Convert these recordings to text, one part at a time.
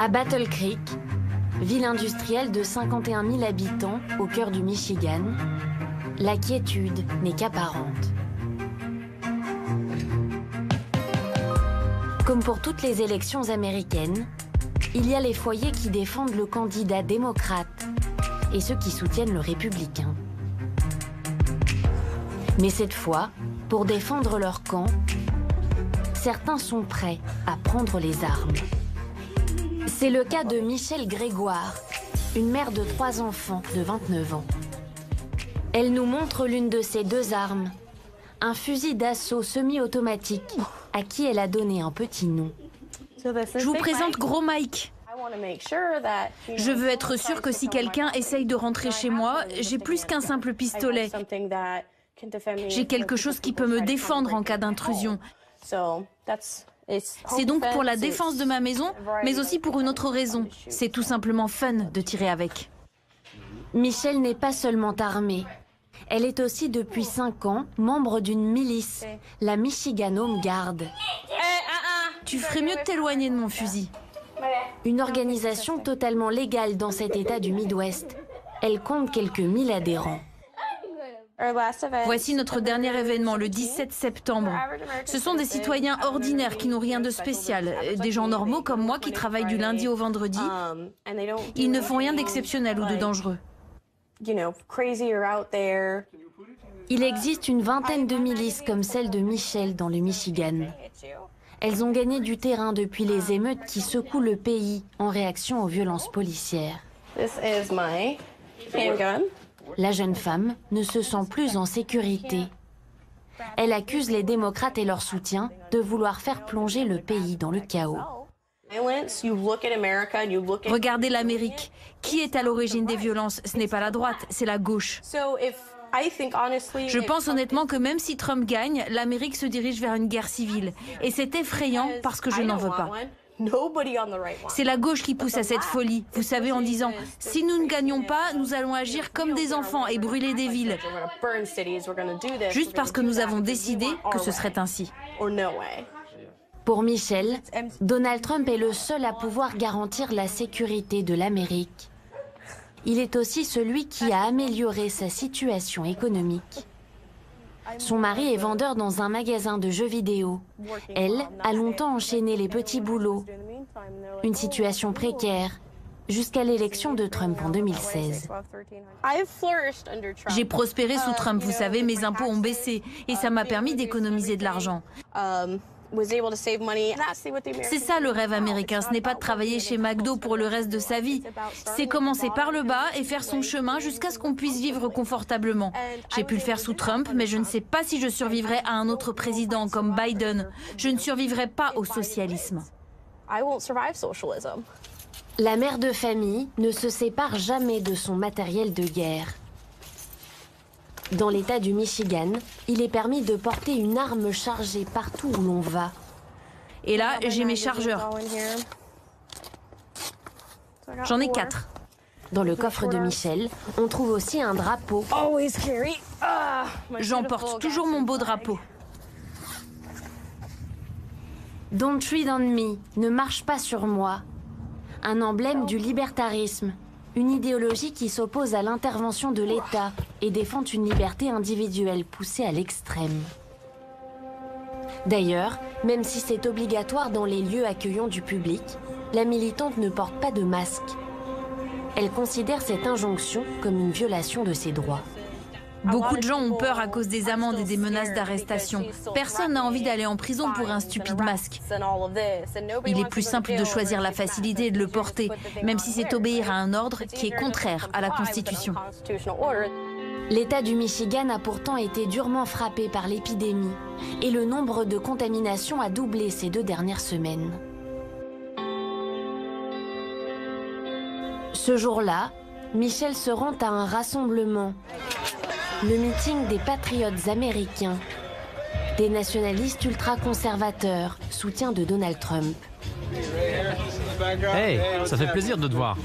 À Battle Creek, ville industrielle de 51 000 habitants au cœur du Michigan, la quiétude n'est qu'apparente. Comme pour toutes les élections américaines, il y a les foyers qui défendent le candidat démocrate et ceux qui soutiennent le républicain. Mais cette fois, pour défendre leur camp, certains sont prêts à prendre les armes. C'est le cas de Michelle Grégoire, une mère de 3 enfants de 29 ans. Elle nous montre l'une de ses 2 armes, un fusil d'assaut semi-automatique à qui elle a donné un petit nom. Je vous présente Gros Mike. Je veux être sûre que si quelqu'un essaye de rentrer chez moi, j'ai plus qu'un simple pistolet. J'ai quelque chose qui peut me défendre en cas d'intrusion. C'est donc pour la défense de ma maison, mais aussi pour une autre raison. C'est tout simplement fun de tirer avec. Michelle n'est pas seulement armée. Elle est aussi depuis 5 ans membre d'une milice, la Michigan Home Guard. Tu ferais mieux de t'éloigner de mon fusil. Une organisation totalement légale dans cet état du Midwest. Elle compte quelques 1000 adhérents. Voici notre dernier événement, le 17 septembre. Ce sont des citoyens ordinaires qui n'ont rien de spécial, des gens normaux comme moi qui travaillent du lundi au vendredi. Ils ne font rien d'exceptionnel ou de dangereux. Il existe une vingtaine de milices comme celle de Michelle dans le Michigan. Elles ont gagné du terrain depuis les émeutes qui secouent le pays en réaction aux violences policières. La jeune femme ne se sent plus en sécurité. Elle accuse les démocrates et leurs soutiens de vouloir faire plonger le pays dans le chaos. Regardez l'Amérique. Qui est à l'origine des violences? Ce n'est pas la droite, c'est la gauche. Je pense honnêtement que même si Trump gagne, l'Amérique se dirige vers une guerre civile. Et c'est effrayant parce que je n'en veux pas. C'est la gauche qui pousse à cette folie, vous savez, en disant « Si nous ne gagnons pas, nous allons agir comme des enfants et brûler des villes. » Juste parce que nous avons décidé que ce serait ainsi. Pour Michelle, Donald Trump est le seul à pouvoir garantir la sécurité de l'Amérique. Il est aussi celui qui a amélioré sa situation économique. Son mari est vendeur dans un magasin de jeux vidéo. Elle a longtemps enchaîné les petits boulots. Une situation précaire, jusqu'à l'élection de Trump en 2016. J'ai prospéré sous Trump, vous savez, mes impôts ont baissé et ça m'a permis d'économiser de l'argent. C'est ça le rêve américain, ce n'est pas de travailler chez McDo pour le reste de sa vie. C'est commencer par le bas et faire son chemin jusqu'à ce qu'on puisse vivre confortablement. J'ai pu le faire sous Trump, mais je ne sais pas si je survivrai à un autre président comme Biden. Je ne survivrai pas au socialisme. La mère de famille ne se sépare jamais de son matériel de guerre. Dans l'État du Michigan, il est permis de porter une arme chargée partout où l'on va. Et là, j'ai mes chargeurs. J'en ai 4. Dans le coffre de Michelle, on trouve aussi un drapeau. J'emporte toujours mon beau drapeau. Don't tread on me, ne marche pas sur moi. Un emblème du libertarisme. Une idéologie qui s'oppose à l'intervention de l'État et défend une liberté individuelle poussée à l'extrême. D'ailleurs, même si c'est obligatoire dans les lieux accueillants du public, la militante ne porte pas de masque. Elle considère cette injonction comme une violation de ses droits. Beaucoup de gens ont peur à cause des amendes et des menaces d'arrestation. Personne n'a envie d'aller en prison pour un stupide masque. Il est plus simple de choisir la facilité et de le porter, même si c'est obéir à un ordre qui est contraire à la Constitution. L'État du Michigan a pourtant été durement frappé par l'épidémie et le nombre de contaminations a doublé ces 2 dernières semaines. Ce jour-là, Michelle se rend à un rassemblement. Le meeting des patriotes américains, des nationalistes ultra-conservateurs, soutien de Donald Trump. Hey, ça fait plaisir de te voir.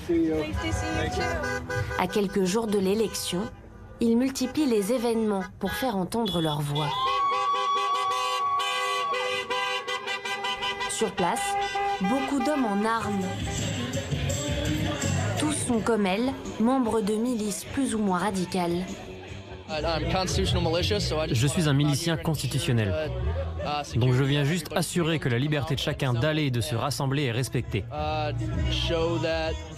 À quelques jours de l'élection, ils multiplient les événements pour faire entendre leur voix. Sur place, beaucoup d'hommes en armes. sont comme elle, membres de milices plus ou moins radicales. Je suis un milicien constitutionnel. Donc je viens juste assurer que la liberté de chacun d'aller et de se rassembler est respectée.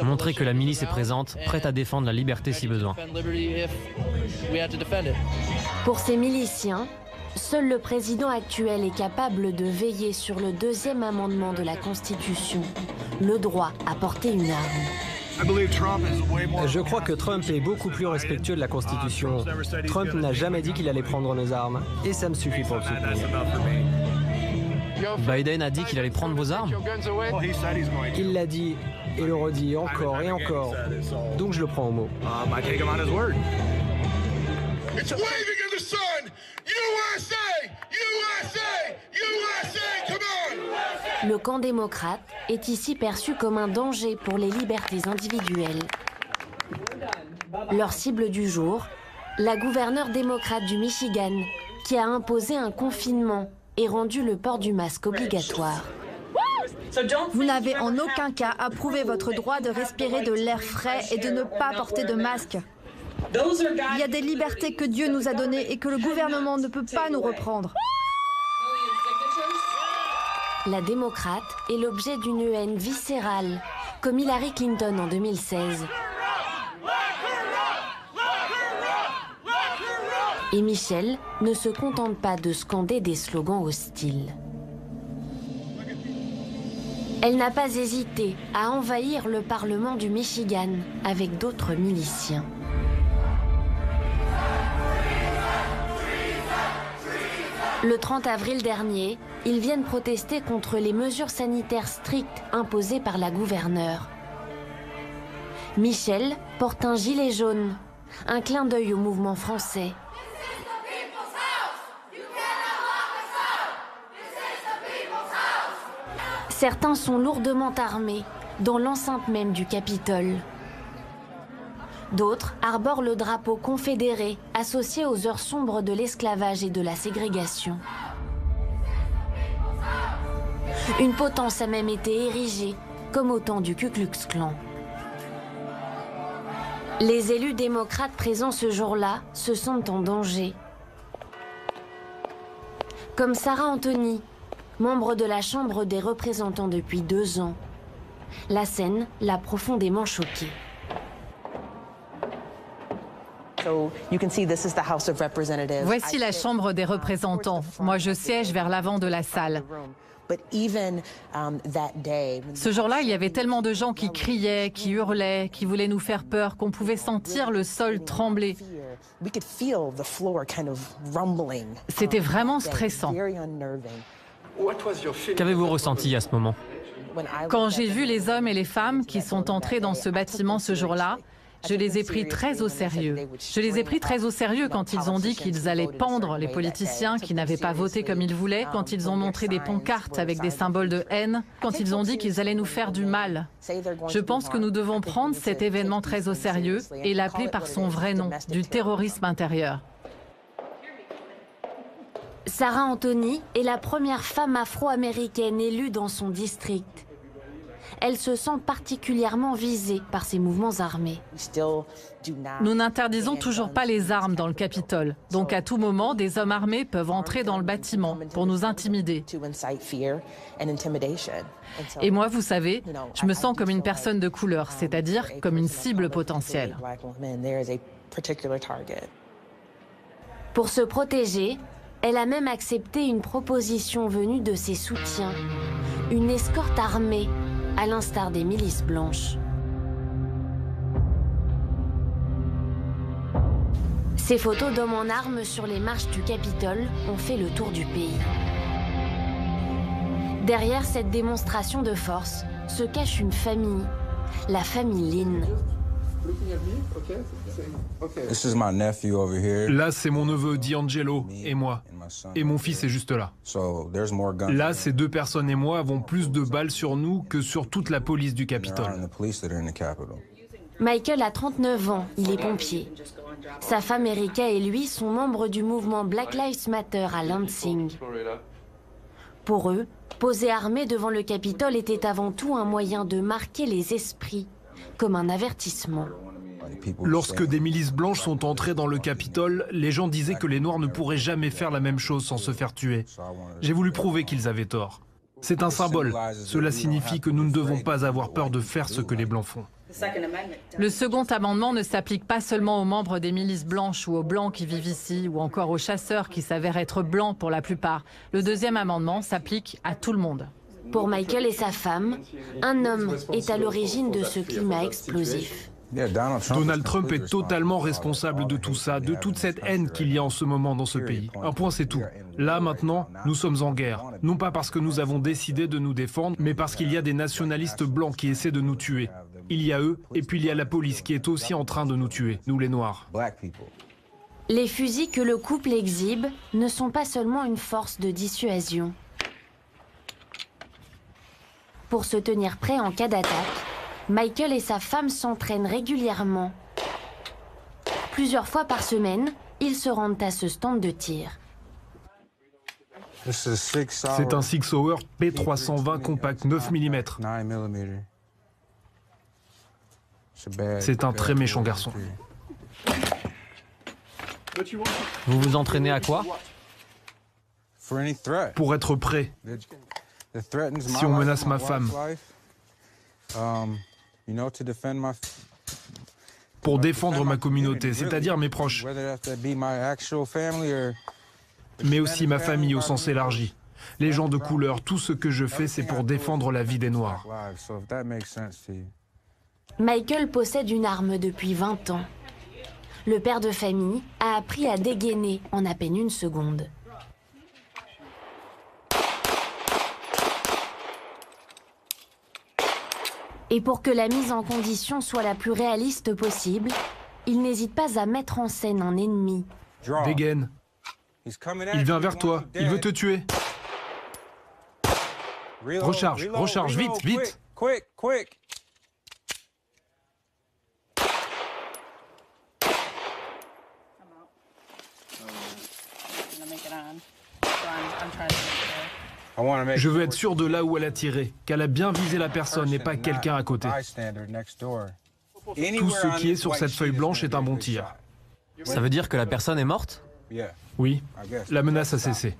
Montrer que la milice est présente, prête à défendre la liberté si besoin. Pour ces miliciens, seul le président actuel est capable de veiller sur le deuxième amendement de la Constitution, le droit à porter une arme. Je crois que Trump est beaucoup plus respectueux de la Constitution. Trump n'a jamais dit qu'il allait prendre nos armes, et ça me suffit pour le soutenir. Biden a dit qu'il allait prendre vos armes? Il l'a dit et le redit encore et encore, donc je le prends au mot. Le camp démocrate est ici perçu comme un danger pour les libertés individuelles. Leur cible du jour, la gouverneure démocrate du Michigan, qui a imposé un confinement et rendu le port du masque obligatoire. Vous n'avez en aucun cas approuvé votre droit de respirer de l'air frais et de ne pas porter de masque. Il y a des libertés que Dieu nous a données et que le gouvernement ne peut pas nous reprendre. La démocrate est l'objet d'une haine viscérale, comme Hillary Clinton en 2016. Et Michelle ne se contente pas de scander des slogans hostiles. Elle n'a pas hésité à envahir le Parlement du Michigan avec d'autres miliciens. Le 30 avril dernier, ils viennent protester contre les mesures sanitaires strictes imposées par la gouverneure. Michelle porte un gilet jaune, un clin d'œil au mouvement français. Certains sont lourdement armés, dans l'enceinte même du Capitole. D'autres arborent le drapeau confédéré, associé aux heures sombres de l'esclavage et de la ségrégation. Une potence a même été érigée, comme au temps du Ku Klux Klan. Les élus démocrates présents ce jour-là se sentent en danger. Comme Sarah Anthony, membre de la Chambre des représentants depuis 2 ans. La scène l'a profondément choquée. Voici la Chambre des représentants. Moi, je siège vers l'avant de la salle. Ce jour-là, il y avait tellement de gens qui criaient, qui hurlaient, qui voulaient nous faire peur, qu'on pouvait sentir le sol trembler. C'était vraiment stressant. Qu'avez-vous ressenti à ce moment? Quand j'ai vu les hommes et les femmes qui sont entrés dans ce bâtiment ce jour-là, je les ai pris très au sérieux. Je les ai pris très au sérieux quand ils ont dit qu'ils allaient pendre les politiciens qui n'avaient pas voté comme ils voulaient, quand ils ont montré des pancartes avec des symboles de haine, quand ils ont dit qu'ils allaient nous faire du mal. Je pense que nous devons prendre cet événement très au sérieux et l'appeler par son vrai nom, du terrorisme intérieur. Sarah Anthony est la première femme afro-américaine élue dans son district. Elle se sent particulièrement visée par ces mouvements armés. Nous n'interdisons toujours pas les armes dans le Capitole. Donc à tout moment, des hommes armés peuvent entrer dans le bâtiment pour nous intimider. Et moi, vous savez, je me sens comme une personne de couleur, c'est-à-dire comme une cible potentielle. Pour se protéger, elle a même accepté une proposition venue de ses soutiens, une escorte armée, à l'instar des milices blanches. Ces photos d'hommes en armes sur les marches du Capitole ont fait le tour du pays. Derrière cette démonstration de force se cache une famille, la famille Lynn. Là, c'est mon neveu D'Angelo et moi. Et mon fils est juste là. Là, ces 2 personnes et moi avons plus de balles sur nous que sur toute la police du Capitole. Michael a 39 ans, il est pompier. Sa femme Erika et lui sont membres du mouvement Black Lives Matter à Lansing. Pour eux, poser armé devant le Capitole était avant tout un moyen de marquer les esprits, comme un avertissement. Lorsque des milices blanches sont entrées dans le Capitole, les gens disaient que les Noirs ne pourraient jamais faire la même chose sans se faire tuer. J'ai voulu prouver qu'ils avaient tort. C'est un symbole. Cela signifie que nous ne devons pas avoir peur de faire ce que les Blancs font. Le second amendement ne s'applique pas seulement aux membres des milices blanches ou aux Blancs qui vivent ici, ou encore aux chasseurs qui s'avèrent être blancs pour la plupart. Le deuxième amendement s'applique à tout le monde. Pour Michael et sa femme, un homme est à l'origine de ce climat explosif. Donald Trump est totalement responsable de tout ça, de toute cette haine qu'il y a en ce moment dans ce pays. Un point, c'est tout. Là, maintenant, nous sommes en guerre. Non pas parce que nous avons décidé de nous défendre, mais parce qu'il y a des nationalistes blancs qui essaient de nous tuer. Il y a eux, et puis il y a la police qui est aussi en train de nous tuer, nous les Noirs. Les fusils que le couple exhibe ne sont pas seulement une force de dissuasion. Pour se tenir prêt en cas d'attaque, Michael et sa femme s'entraînent régulièrement. Plusieurs fois par semaine, ils se rendent à ce stand de tir. C'est un Sig Sauer P320 compact 9 mm. C'est un très méchant garçon. Vous vous entraînez à quoi? Pour être prêt. Si on menace ma femme. Pour défendre ma communauté, c'est-à-dire mes proches. Mais aussi ma famille au sens élargi. Les gens de couleur, tout ce que je fais, c'est pour défendre la vie des Noirs. Michael possède une arme depuis 20 ans. Le père de famille a appris à dégainer en à peine une seconde. Et pour que la mise en condition soit la plus réaliste possible, il n'hésite pas à mettre en scène un ennemi. Dégaine. Il vient vers toi. Il veut te tuer. Recharge, recharge, vite, vite. Je veux être sûr de là où elle a tiré, qu'elle a bien visé la personne et pas quelqu'un à côté. Tout ce qui est sur cette feuille blanche est un bon tir. Ça veut dire que la personne est morte? Oui, la menace a cessé.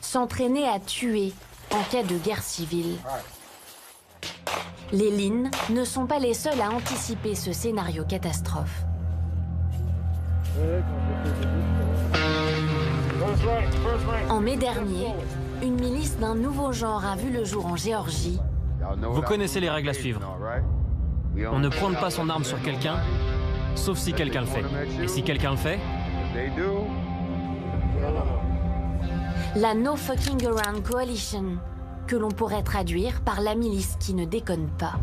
S'entraîner à tuer en cas de guerre civile. Les Lynn ne sont pas les seuls à anticiper ce scénario catastrophe. En mai dernier, une milice d'un nouveau genre a vu le jour en Géorgie. Vous connaissez les règles à suivre. On ne pointe pas son arme sur quelqu'un, sauf si quelqu'un le fait. Et si quelqu'un le fait... La No Fucking Around Coalition, que l'on pourrait traduire par la milice qui ne déconne pas.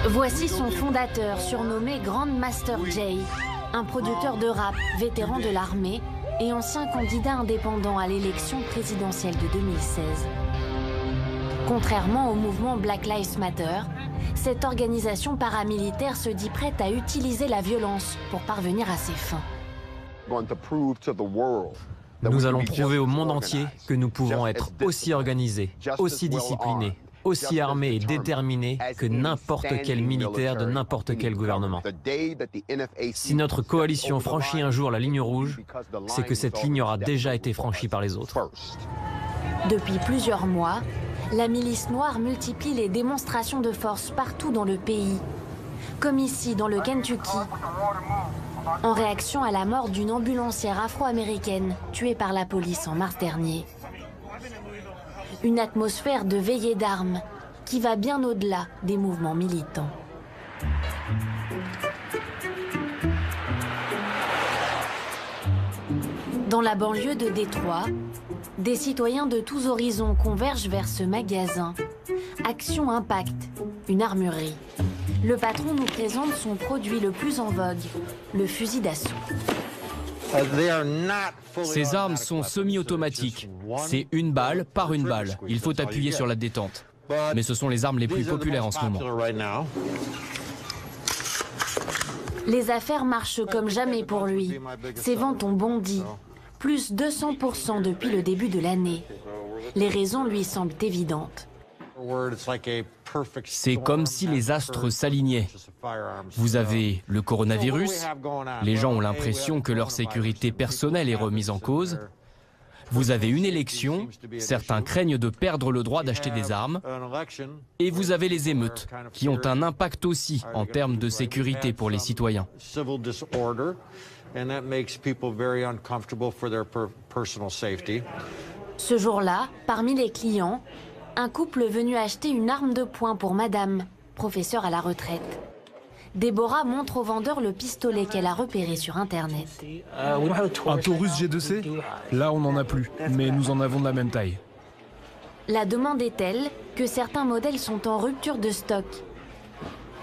Voici son fondateur, surnommé Grandmaster Jay, un producteur de rap, vétéran de l'armée et ancien candidat indépendant à l'élection présidentielle de 2016. Contrairement au mouvement Black Lives Matter, cette organisation paramilitaire se dit prête à utiliser la violence pour parvenir à ses fins. Nous allons prouver au monde entier que nous pouvons être aussi organisés, aussi disciplinés, aussi armés et déterminés que n'importe quel militaire de n'importe quel gouvernement. Si notre coalition franchit un jour la ligne rouge, c'est que cette ligne aura déjà été franchie par les autres. Depuis plusieurs mois, la milice noire multiplie les démonstrations de force partout dans le pays, comme ici dans le Kentucky, en réaction à la mort d'une ambulancière afro-américaine tuée par la police en mars dernier. Une atmosphère de veillée d'armes qui va bien au-delà des mouvements militants. Dans la banlieue de Détroit, des citoyens de tous horizons convergent vers ce magasin. Action Impact, une armurerie. Le patron nous présente son produit le plus en vogue, le fusil d'assaut. Ces armes sont semi-automatiques. C'est une balle par une balle. Il faut appuyer sur la détente. Mais ce sont les armes les plus populaires en ce moment. Les affaires marchent comme jamais pour lui. Ses ventes ont bondi, plus 200% depuis le début de l'année. Les raisons lui semblent évidentes. C'est comme si les astres s'alignaient. Vous avez le coronavirus, les gens ont l'impression que leur sécurité personnelle est remise en cause. Vous avez une élection, certains craignent de perdre le droit d'acheter des armes. Et vous avez les émeutes, qui ont un impact aussi en termes de sécurité pour les citoyens. Ce jour-là, parmi les clients, un couple venu acheter une arme de poing pour madame, professeure à la retraite. Déborah montre au vendeur le pistolet qu'elle a repéré sur Internet. Un Taurus G2C? Là, on n'en a plus, mais nous en avons de la même taille. La demande est telle que certains modèles sont en rupture de stock.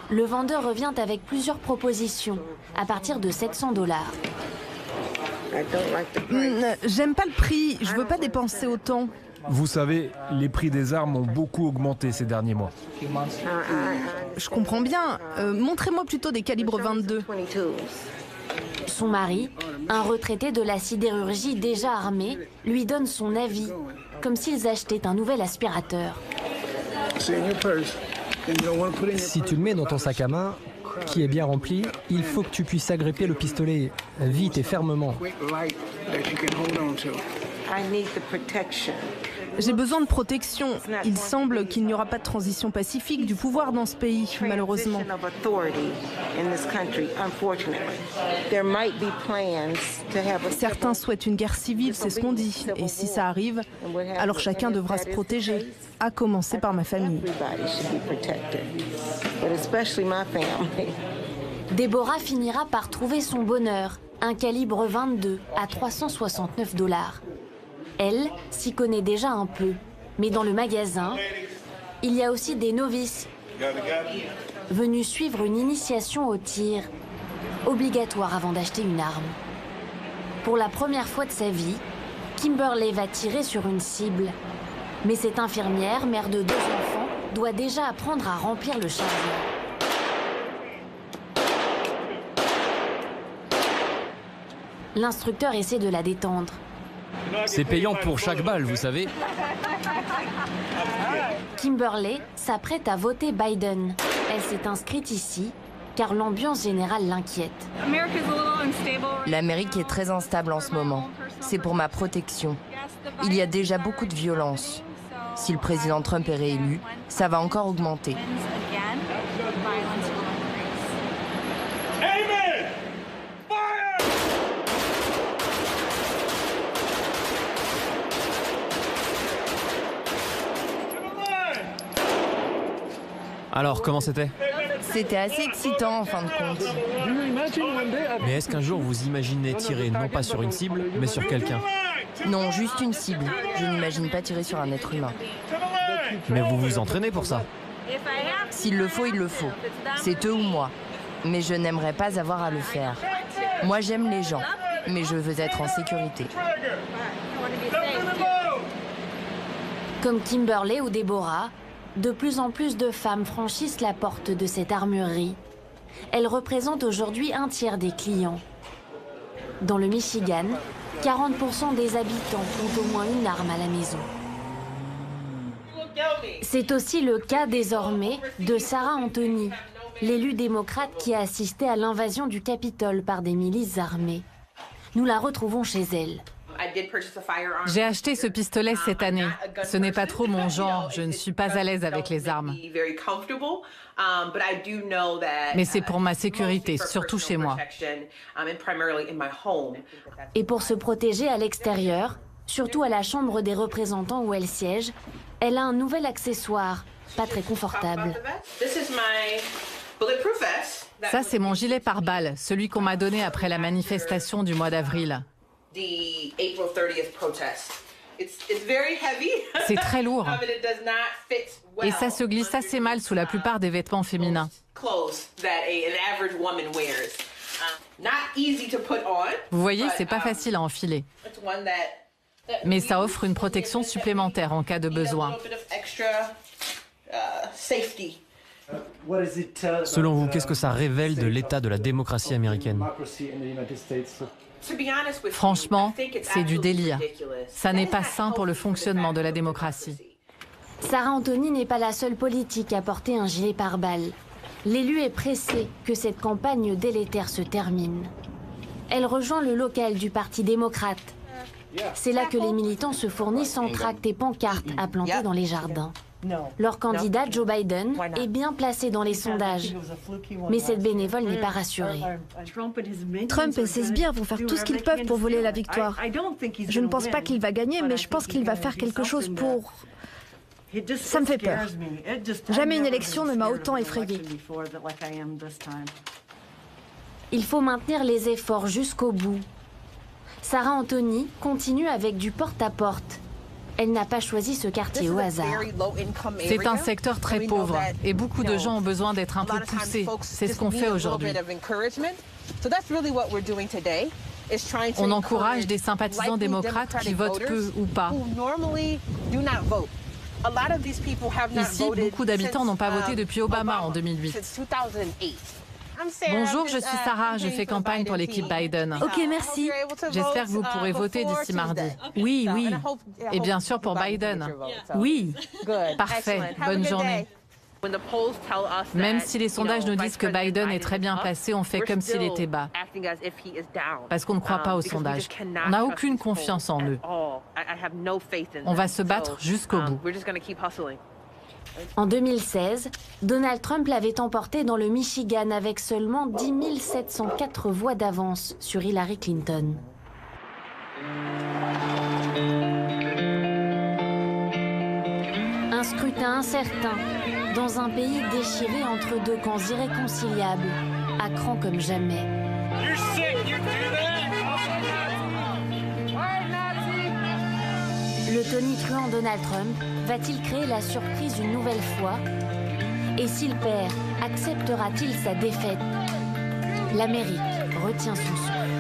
Le vendeur revient avec plusieurs propositions, à partir de 700 $. J'aime pas le prix, je veux pas dépenser autant. Vous savez, les prix des armes ont beaucoup augmenté ces derniers mois. Je comprends bien. Montrez-moi plutôt des calibres 22. Son mari, un retraité de la sidérurgie déjà armé, lui donne son avis, comme s'ils achetaient un nouvel aspirateur. Si tu le mets dans ton sac à main, qui est bien rempli, il faut que tu puisses agripper le pistolet vite et fermement. J'ai besoin de protection. Il semble qu'il n'y aura pas de transition pacifique du pouvoir dans ce pays, malheureusement. Certains souhaitent une guerre civile, c'est ce qu'on dit. Et si ça arrive, alors chacun devra se protéger, à commencer par ma famille. Déborah finira par trouver son bonheur, un calibre 22 à 369 $. Elle s'y connaît déjà un peu, mais dans le magasin, il y a aussi des novices venus suivre une initiation au tir, obligatoire avant d'acheter une arme. Pour la première fois de sa vie, Kimberley va tirer sur une cible. Mais cette infirmière, mère de 2 enfants, doit déjà apprendre à remplir le chargeur. L'instructeur essaie de la détendre. C'est payant pour chaque balle, vous savez. Kimberley s'apprête à voter Biden. Elle s'est inscrite ici car l'ambiance générale l'inquiète. L'Amérique est très instable en ce moment. C'est pour ma protection. Il y a déjà beaucoup de violence. Si le président Trump est réélu, ça va encore augmenter. Alors, comment c'était? C'était assez excitant en fin de compte. Mais est-ce qu'un jour vous imaginez tirer non pas sur une cible, mais sur quelqu'un? Non, juste une cible. Je n'imagine pas tirer sur un être humain. Mais vous vous entraînez pour ça? S'il le faut, il le faut. C'est eux ou moi. Mais je n'aimerais pas avoir à le faire. Moi, j'aime les gens, mais je veux être en sécurité. Comme Kimberley ou Déborah, de plus en plus de femmes franchissent la porte de cette armurerie. Elles représentent aujourd'hui un tiers des clients. Dans le Michigan, 40% des habitants ont au moins une arme à la maison. C'est aussi le cas désormais de Sarah Anthony, l'élue démocrate qui a assisté à l'invasion du Capitole par des milices armées. Nous la retrouvons chez elle. J'ai acheté ce pistolet cette année. Ce n'est pas trop mon genre, je ne suis pas à l'aise avec les armes. Mais c'est pour ma sécurité, surtout chez moi. Et pour se protéger à l'extérieur, surtout à la Chambre des représentants où elle siège, elle a un nouvel accessoire, pas très confortable. Ça, c'est mon gilet pare-balles, celui qu'on m'a donné après la manifestation du mois d'avril. C'est très lourd. Et ça se glisse assez mal sous la plupart des vêtements féminins. Vous voyez, c'est pas facile à enfiler. Mais ça offre une protection supplémentaire en cas de besoin. Selon vous, qu'est-ce que ça révèle de l'état de la démocratie américaine? Franchement, c'est du délire. Ça n'est pas sain pour le fonctionnement de la démocratie. Sarah Anthony n'est pas la seule politique à porter un gilet pare-balles. L'élu est pressé que cette campagne délétère se termine. Elle rejoint le local du Parti démocrate. C'est là que les militants se fournissent en tracts et pancartes à planter dans les jardins. Leur candidat, Joe Biden, est bien placé dans les sondages. Mais cette bénévole n'est pas rassurée. Trump et ses sbires vont faire tout ce qu'ils peuvent pour voler la victoire. Je ne pense pas qu'il va gagner, mais je pense qu'il va faire quelque chose pour... Ça me fait peur. Jamais une élection ne m'a autant effrayée. Il faut maintenir les efforts jusqu'au bout. Sarah Anthony continue avec du porte-à-porte. Elle n'a pas choisi ce quartier au hasard. C'est un secteur très pauvre et beaucoup de gens ont besoin d'être un peu poussés. C'est ce qu'on fait aujourd'hui. On encourage des sympathisants démocrates qui votent peu ou pas. Ici, beaucoup d'habitants n'ont pas voté depuis Obama en 2008. Bonjour, je suis Sarah, je fais campagne pour l'équipe Biden. Ok, merci. J'espère que vous pourrez voter d'ici mardi. Oui, oui. Et bien sûr pour Biden. Oui. Parfait, bonne journée. Même si les sondages nous disent que Biden est très bien placé, on fait comme s'il était bas. Parce qu'on ne croit pas aux sondages. On n'a aucune confiance en eux. On va se battre jusqu'au bout. En 2016, Donald Trump l'avait emporté dans le Michigan avec seulement 10 704 voix d'avance sur Hillary Clinton. Un scrutin incertain, dans un pays déchiré entre deux camps irréconciliables, à cran comme jamais. Le tonitruant Donald Trump va-t-il créer la surprise une nouvelle fois? Et s'il perd, acceptera-t-il sa défaite? L'Amérique retient son souffle.